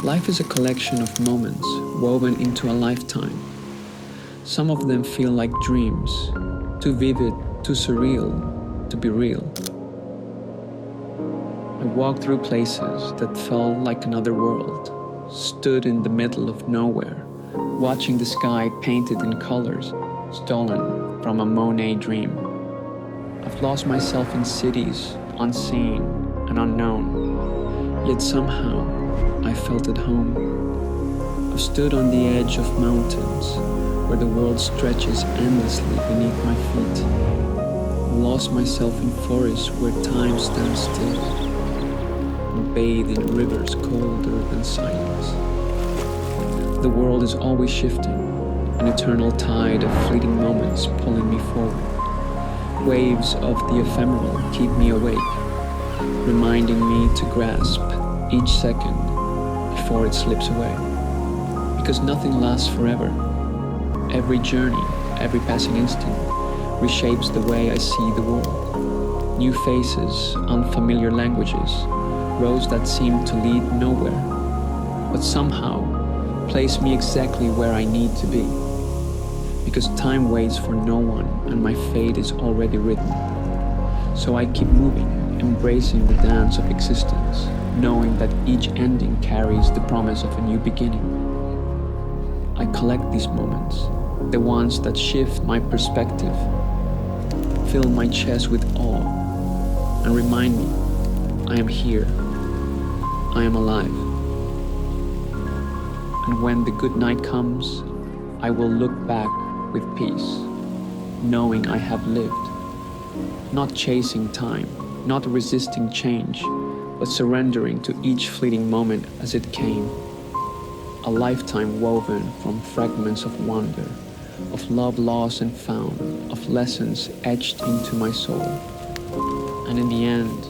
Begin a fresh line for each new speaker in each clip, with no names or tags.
Life is a collection of moments woven into a lifetime. Some of them feel like dreams, too vivid, too surreal to be real. I walked through places that felt like another world, stood in the middle of nowhere, watching the sky painted in colors stolen from a Monet dream. I've lost myself in cities, unseen and unknown, yet somehow I felt at home. I've stood on the edge of mountains where the world stretches endlessly beneath my feet. I've lost myself in forests where time stands still and bathed in rivers colder than silence. The world is always shifting, an eternal tide of fleeting moments pulling me forward. Waves of the ephemeral keep me awake, reminding me to grasp each second before it slips away. Because nothing lasts forever. Every journey, every passing instant reshapes the way I see the world. New faces, unfamiliar languages, roads that seem to lead nowhere, but somehow place me exactly where I need to be. Because time waits for no one and my fate is already written. So I keep moving, embracing the dance of existence, knowing that each ending carries the promise of a new beginning. I collect these moments, the ones that shift my perspective, fill my chest with awe, and remind me I am here, I am alive. And when the good night comes, I will look back with peace, knowing I have lived, not chasing time, not resisting change, but surrendering to each fleeting moment as it came. A lifetime woven from fragments of wonder, of love lost and found, of lessons etched into my soul. And in the end,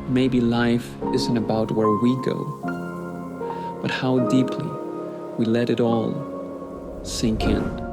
maybe life isn't about where we go, but how deeply we let it all sink in.